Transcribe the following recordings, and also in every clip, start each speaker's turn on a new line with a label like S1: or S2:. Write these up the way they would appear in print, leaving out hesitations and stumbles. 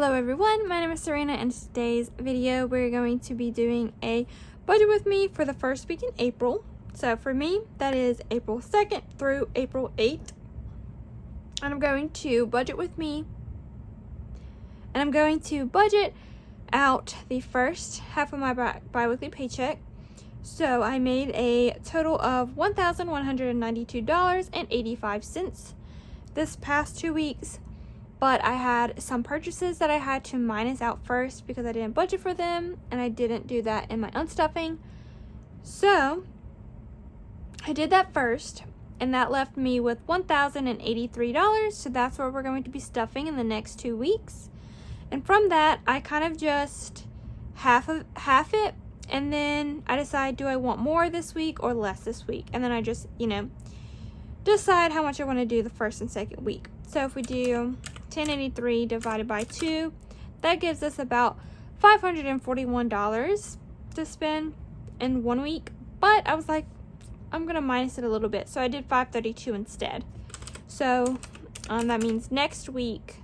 S1: Hello everyone, my name is Sarina, and in today's video we're going to be doing a budget with me for the first week in April. So for me, that is April 2nd through April 8th. And I'm going to budget with me, and I'm going to budget out the first half of my bi-weekly paycheck. So I made a total of $1,192.85 this past 2 weeks. But I had some purchases that I had to minus out first because I didn't budget for them, and I didn't do that in my unstuffing. So I did that first, and that left me with $1,083. So that's where we're going to be stuffing in the next 2 weeks. And from that, I kind of just half it, and then I decide, do I want more this week or less this week? And then I just, decide how much I want to do the first and second week. So if we do 1083 divided by 2, that gives us about $541 to spend in 1 week. But I was like, I'm gonna minus it a little bit, so I did 532 instead. So that means next week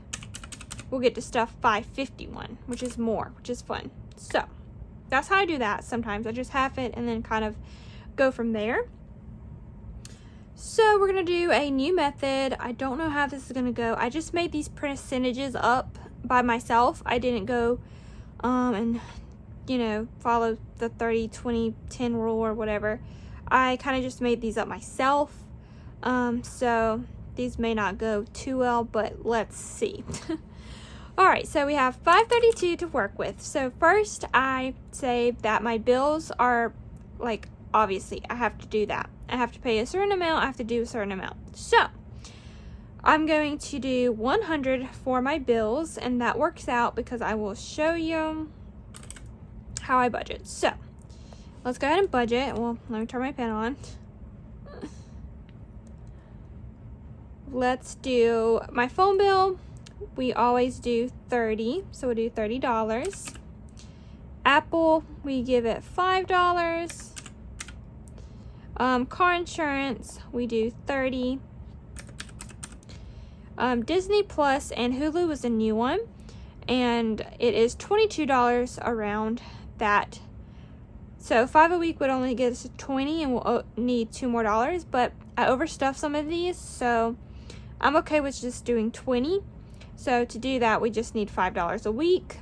S1: we'll get to stuff 551, which is more, which is fun. So that's how I do that. Sometimes I just half it and then kind of go from there. So we're going to do a new method. I don't know how this is going to go. I just made these percentages up by myself. I didn't go and, follow the 30, 20, 10 rule or whatever. I kind of just made these up myself. So these may not go too well, but let's see. All right, so we have 532 to work with. So first I say that my bills are obviously I have to do that. I have to pay a certain amount, I have to do a certain amount. So I'm going to do 100 for my bills, and that works out because I will show you how I budget. So let's go ahead and budget. Well, let me turn my pen on. Let's do my phone bill. We always do 30, so we'll do $30. Apple, we give it $5. Car insurance, we do $30. Disney Plus and Hulu is a new one, and it is $22 around that. So 5 a week would only get us to 20, and we'll need $2 more. But I overstuffed some of these, so I'm okay with just doing 20. So to do that, we just need $5 a week.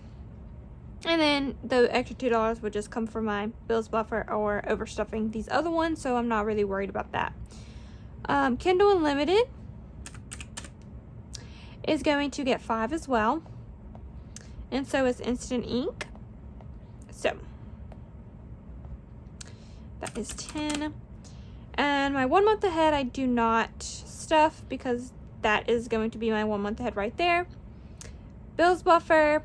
S1: And then the extra $2 would just come from my bills buffer or overstuffing these other ones, so I'm not really worried about that. Kindle Unlimited is going to get 5 as well. And so is Instant Ink. So that is 10. And my 1 month ahead I do not stuff because that is going to be my 1 month ahead right there. Bills buffer,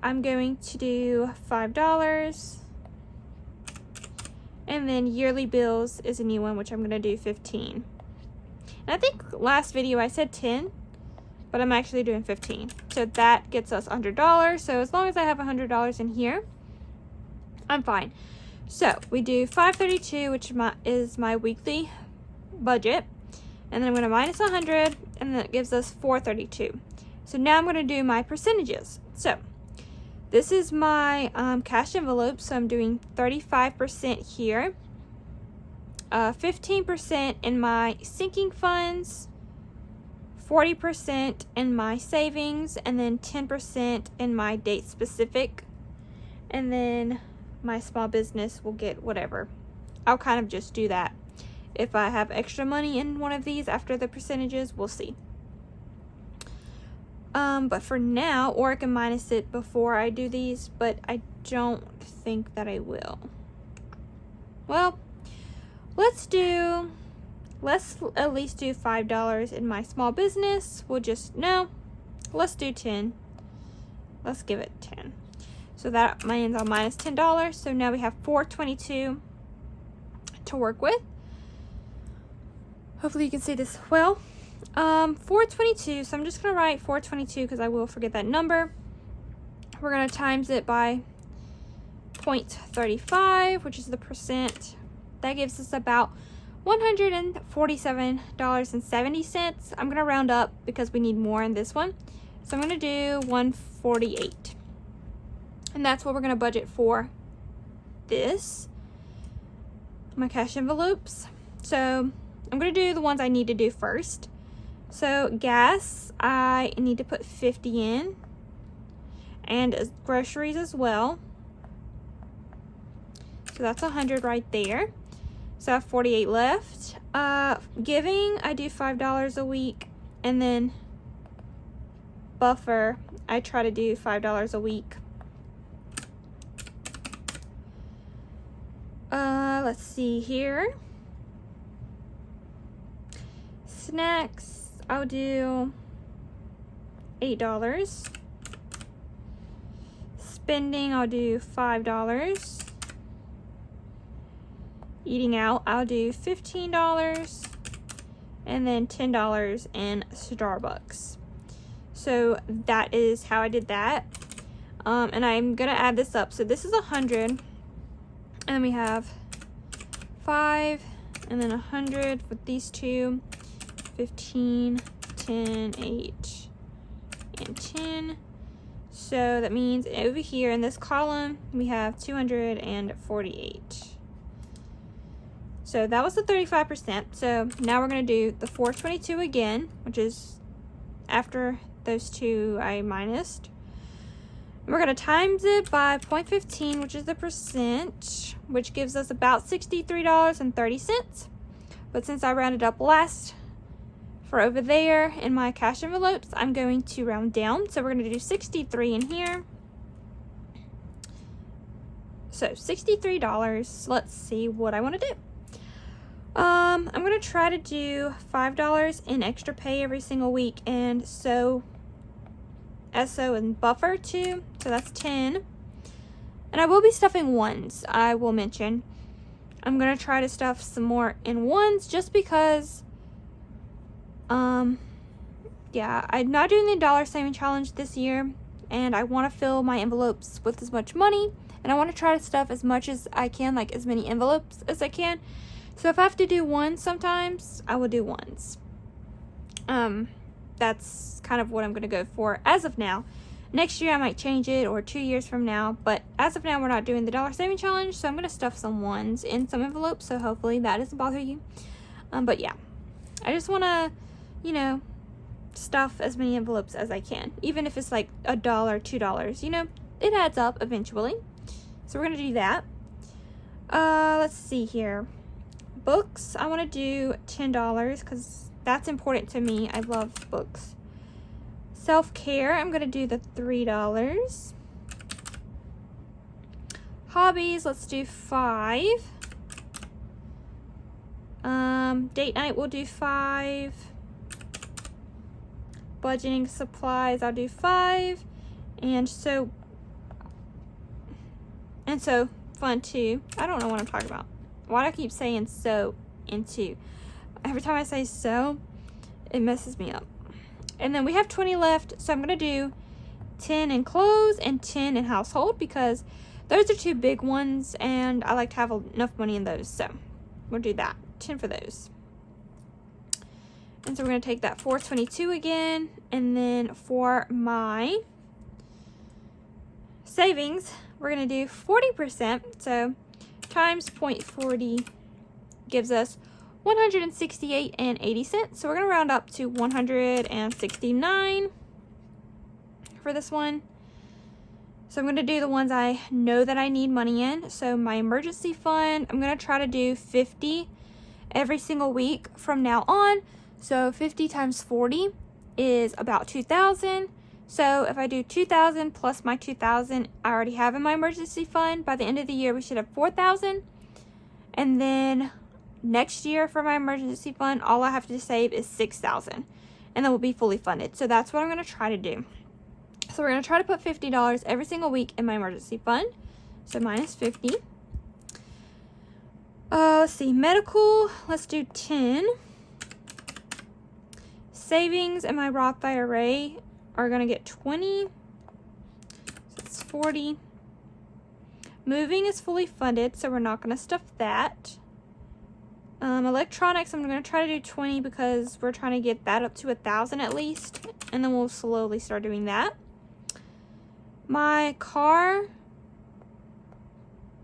S1: I'm going to do $5. And then yearly bills is a new one, which I'm going to do 15. And I think last video I said 10, but I'm actually doing 15. So that gets us $100. So as long as I have $100 in here, I'm fine. So we do 532, which is my weekly budget. And then I'm going to minus 100, and that gives us 432. So now I'm going to do my percentages. So this is my cash envelope, so I'm doing 35% here, 15% in my sinking funds, 40% in my savings, and then 10% in my date specific, and then my small business will get whatever. I'll kind of just do that. If I have extra money in one of these after the percentages, we'll see. But for now, or I can minus it before I do these, but I don't think that I will. Well, let's at least do $5 in my small business. Let's do 10. Let's give it 10. So that means I'll minus $10. So now we have $422 to work with. Hopefully you can see this well. 422, so I'm just going to write 422 because I will forget that number. We're going to times it by 0.35, which is the percent. That gives us about $147.70. I'm going to round up because we need more in this one. So I'm going to do 148. And that's what we're going to budget for this. My cash envelopes. So I'm going to do the ones I need to do first. So gas, I need to put 50 in. And groceries as well. So that's 100 right there. So I have 48 left. Giving, I do $5 a week. And then buffer, I try to do $5 a week. Let's see here. Snacks, I'll do $8. Spending, I'll do $5. Eating out, I'll do $15. And then $10 in Starbucks. So that is how I did that. And I'm gonna add this up. So this is 100. And we have 5 and then 100 with these two. 15, 10, 8, and 10. So that means over here in this column, we have 248. So that was the 35%. So now we're going to do the 422 again, which is after those two I minused. We're going to times it by 0.15, which is the percent, which gives us about $63.30. But since I rounded up last for over there in my cash envelopes, I'm going to round down. So we're going to do 63 in here. So $63. Let's see what I want to do. I'm going to try to do $5 in extra pay every single week, and SO and buffer too. So that's 10. And I will be stuffing ones, I will mention. I'm going to try to stuff some more in ones just because, yeah, I'm not doing the dollar saving challenge this year, and I want to fill my envelopes with as much money, and I want to try to stuff as much as I can, like as many envelopes as I can. So if I have to do ones sometimes, I will do ones. That's kind of what I'm going to go for as of now. Next year I might change it, or 2 years from now, but as of now we're not doing the dollar saving challenge, so I'm going to stuff some ones in some envelopes, so hopefully that doesn't bother you. But yeah, I just want to, you know, stuff as many envelopes as I can, even if it's like $1, $2, you know, it adds up eventually. So we're going to do that. Let's see here. Books, I want to do $10 because that's important to me. I love books. Self-care, I'm going to do the $3. Hobbies, let's do 5. Date night, we'll do 5. Budgeting supplies, I'll do 5. And so fun too. I don't know what I'm talking about. Why do I keep saying so and two? Every time I say so, it messes me up. And then we have 20 left, so I'm going to do 10 in clothes and 10 in household because those are two big ones and I like to have enough money in those. So we'll do that. 10 for those. And so we're going to take that 422 again, and then for my savings, we're going to do 40%. So times 0.40 gives us 168.80. So we're going to round up to 169 for this one. So I'm going to do the ones I know that I need money in. So my emergency fund, I'm going to try to do 50 every single week from now on. So 50 times 40 is about 2,000. So if I do 2,000 plus my 2,000 I already have in my emergency fund, by the end of the year we should have 4,000. And then next year for my emergency fund, all I have to save is 6,000. And then we'll be fully funded. So that's what I'm going to try to do. So we're going to try to put $50 every single week in my emergency fund. So minus 50. Let's see, medical, let's do 10. Savings and my Roth IRA are going to get 20. So it's 40. Moving is fully funded, so we're not going to stuff that. Electronics, I'm going to try to do 20 because we're trying to get that up to 1,000 at least. And then we'll slowly start doing that. My car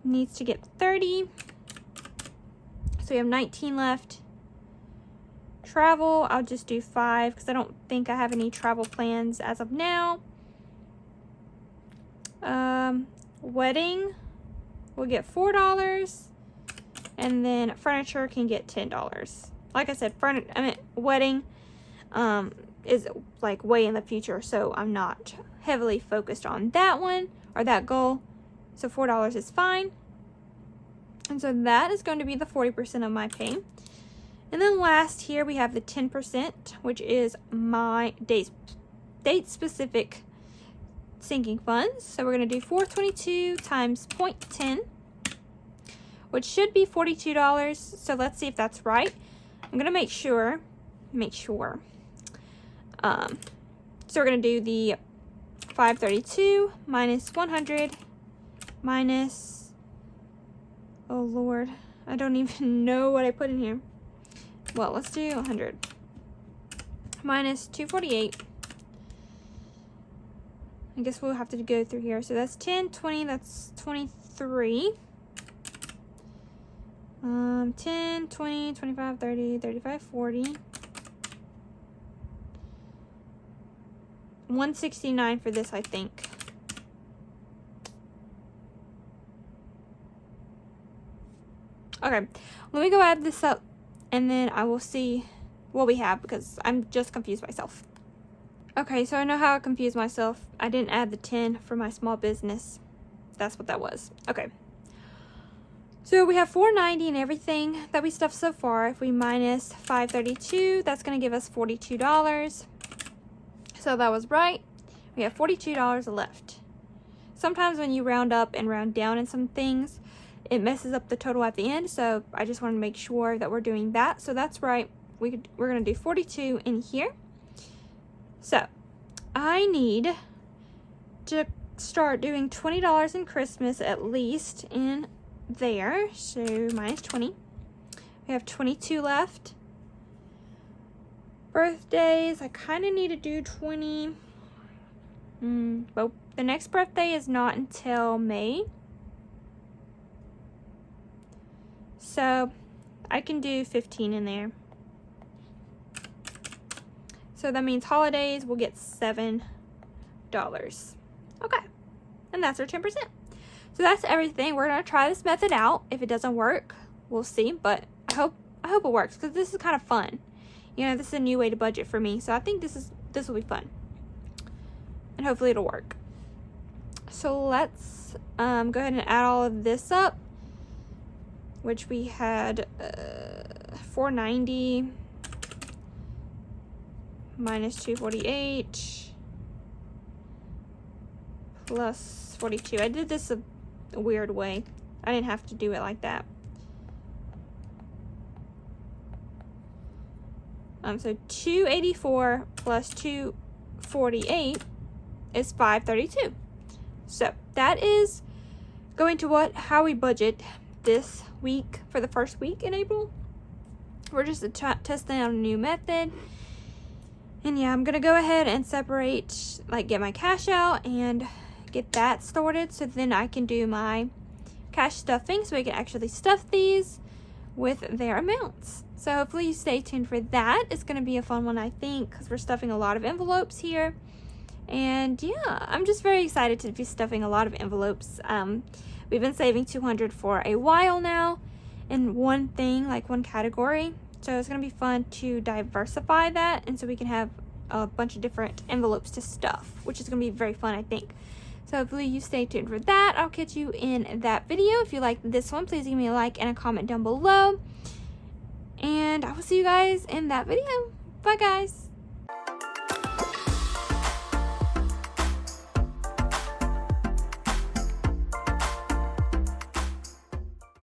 S1: needs to get 30. So we have 19 left. Travel, I'll just do 5 because I don't think I have any travel plans as of now. Wedding, we'll get $4. And then furniture can get $10. Like I said, wedding is like way in the future, so I'm not heavily focused on that one or that goal. So $4 is fine. And so that is going to be the 40% of my pay. And then last here we have the 10%, which is my date-specific sinking funds. So we're going to do 422 times 0.10. Which should be $42. So let's see if that's right. I'm gonna make sure. So we're gonna do the 532 minus 100 minus, oh Lord, I don't even know what I put in here. Well, let's do 100 minus 248. I guess we'll have to go through here. So that's 10, 20, that's 23. 10, 20, 25, 30, 35, 40. 169 for this, I think. Okay, let me go add this up and then I will see what we have because I'm just confused myself. Okay, so I know how I confused myself. I didn't add the 10 for my small business. That's what that was. Okay. So we have $490 and everything that we stuffed so far. If we minus $532, that's going to give us $42. So that was right. We have $42 left. Sometimes when you round up and round down in some things, it messes up the total at the end. So I just want to make sure that we're doing that. So that's right. We're going to do 42 in here. So I need to start doing $20 in Christmas at least in there. So minus 20. We have 22 left. Birthdays, I kind of need to do 20. But the next birthday is not until May. So I can do 15 in there. So that means holidays will get $7. Okay. And that's our 10%. So that's everything. We're going to try this method out. If it doesn't work, we'll see. But I hope it works because this is kind of fun. You know, this is a new way to budget for me. So I think this will be fun. And hopefully it'll work. So let's go ahead and add all of this up. Which we had $490 minus $248 plus 42. I did this a weird way. I didn't have to do it like that. So 284 plus 248 is 532. So that is going to how we budget this week for the first week in April. We're just testing out a new method. And yeah, I'm going to go ahead and separate, get my cash out and get that sorted so then I can do my cash stuffing so we can actually stuff these with their amounts. So hopefully you stay tuned for that. It's going to be a fun one, I think, because we're stuffing a lot of envelopes here. And yeah, I'm just very excited to be stuffing a lot of envelopes. We've been saving $200 for a while now in one thing, one category. So it's going to be fun to diversify that. And so we can have a bunch of different envelopes to stuff, which is going to be very fun, I think. So hopefully you stay tuned for that. I'll catch you in that video. If you like this one, please give me a like and a comment down below. And I will see you guys in that video. Bye, guys.